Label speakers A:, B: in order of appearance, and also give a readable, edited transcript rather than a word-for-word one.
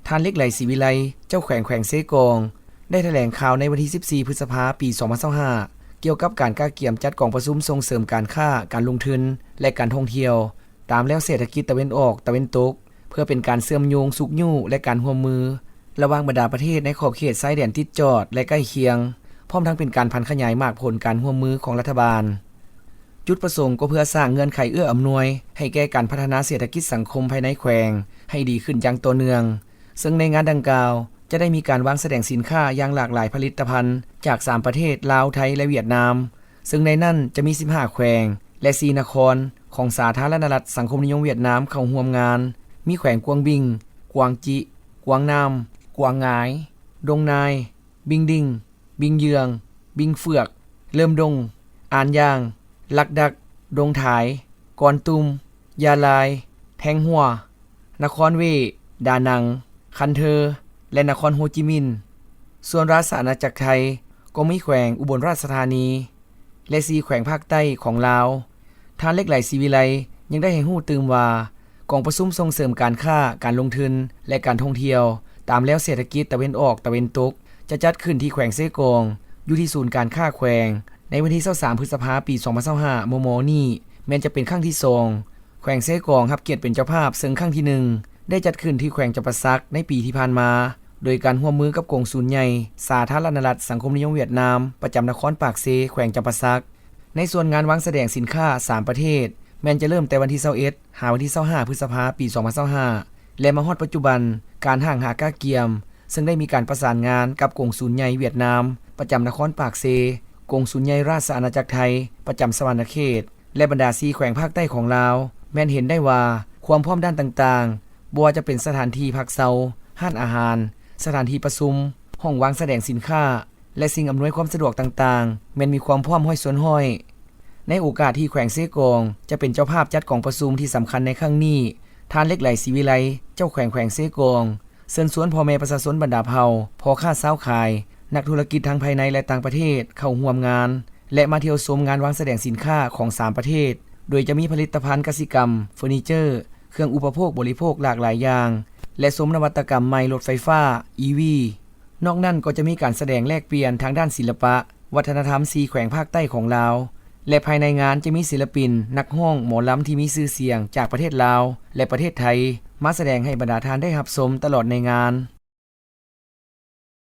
A: ท่านเล็กไหลศรีวิไลเจ้าแขวงเซกองได้แถลงข่าวในวันที่14 พฤษภาคม ปี 2025เกี่ยวกับการก้าเกี่ยมจัดกองประชุมส่งเสริมการค้าการลงทุนและการท่องเที่ยวตามแนวเศรษฐกิจตะวันออกตะวันตกเพื่อเป็นการเชื่อมโยงสุกยู่และการร่วมมือระหว่างบรรดาประเทศในขอบเขตชายแดนติดจอดและใกล้เคียงพร้อมทั้งเป็นการพันขยายมากผลการร่วมมือของรัฐบาลจุดประสงค์ก็เพื่อสร้างเงื่อนไขเอื้ออำนวยให้แก่การพัฒนาเศรษฐกิจสังคมภายในแขวงให้ดีขึ้นอย่างต่อเนื่องซึ่งในงานดังกล่าวจะได้มีการวางแสดงสินค้าอย่างหลากหลายผลิตภัณฑ์จาก3ประเทศลาวไทยและเวียดนามซึ่งในนั้นจะมี15แขวงและ4นครของสาธารณรัฐสังคมนิยมเวียดนามเข้าร่วมงานมีแขวงกวางบิงกวางจิกวางนามกวางงายดงนายบิงดิงบิงเยืองบิงเฟือกเริ่มดงอ่านยางลักดักดงถายกอนตุมยาลายแทงหัวนครเวดานังคันเธอและนครโฮจิมินห์ส่วนราชอาณาจักรไทยก็มีแขวงอุบลราชธานีและ4แขวงภาคใต้ของลาวท่านเล็กไหลศรีวิไลยังได้ให้ฮู้ตื่มว่ากองประชุมส่งเสริมการค้าการลงทุนและการท่องเที่ยวตามแล้วเศรษฐกิจตะวันออกตะวันตกจะจัดขึ้นที่แขวงเซกองอยู่ที่ศูนย์การค้าแขวงในวันที่23 พฤษภาคม ปี 2025ม.นี้แม้นจะเป็นครั้งที่2แขวงเซกองรับเกียรติเป็นเจ้าภาพซึ่งครั้งที่1ได้จัดขึ้นที่แขวงจำปาสักในปีที่ผ่านมาโดยการร่วมมือกับกองศูนย์ใหญ่สาธารณรัฐสังคมนิยมเวียดนามประจำนครปากเซแขวงจำปาสักในส่วนงานวางแสดงสินค้า3ประเทศแม้นจะเริ่มแต่วันที่21หาวันที่25 พฤษภาคม ปี 2025และมาฮอดปัจจุบันการห่างหาก้าเกียมซึ่งได้มีการประสานงานกับกองศูนย์ใหญ่เวียดนามประจำนครปากเซกองศูนย์ใหญ่ราชอาณาจักรไทยประจำสวรรณเขตและบรรดา4แขวงภาคใต้ของลาวแม้นเห็นได้ว่าความพร้อมด้านต่างๆบ่ว่าจะเป็นสถานที่พักเซาห้านอาหารสถานที่ประชุมห้องวางแสดงสินค้าและสิ่งอำนวยความสะดวกต่างๆแม้นมีความพร้อมห้อยสวนห้อยในโอกาสที่แขวงเซกองจะเป็นเจ้าภาพจัดกองประชุมที่สำคัญในครั้งนี้ท่านเล็กไหลศรีวิไลเจ้าแขวงเซกองเชิญชวนพ่อแม่ประชาชนบรรดาเผ่าพ่อค้าเช้าขายนักธุรกิจทั้งภายในและต่างประเทศเข้าร่วมงานและมาเที่ยวชมงานวางแสดงสินค้าของ3ประเทศโดยจะมีผลิตภัณฑ์กสิกรรมเฟอร์นิเจอร์เครื่องอุปโภคบริโภคหลากหลายอย่างและชมนวัตกรรมใหม่รถไฟฟ้า EV นอกนั้นก็จะมีการแสดงแลกเปลี่ยนทางด้านศิลปะวัฒนธรรม4แขวงภาคใต้ของลาวและภายในงานจะมีศิลปินนักร้องหมอลำที่มีชื่อเสียงจากประเทศลาวและประเทศไทยมาแสดงให้บรรดาท่านได้รับชมตลอดในงาน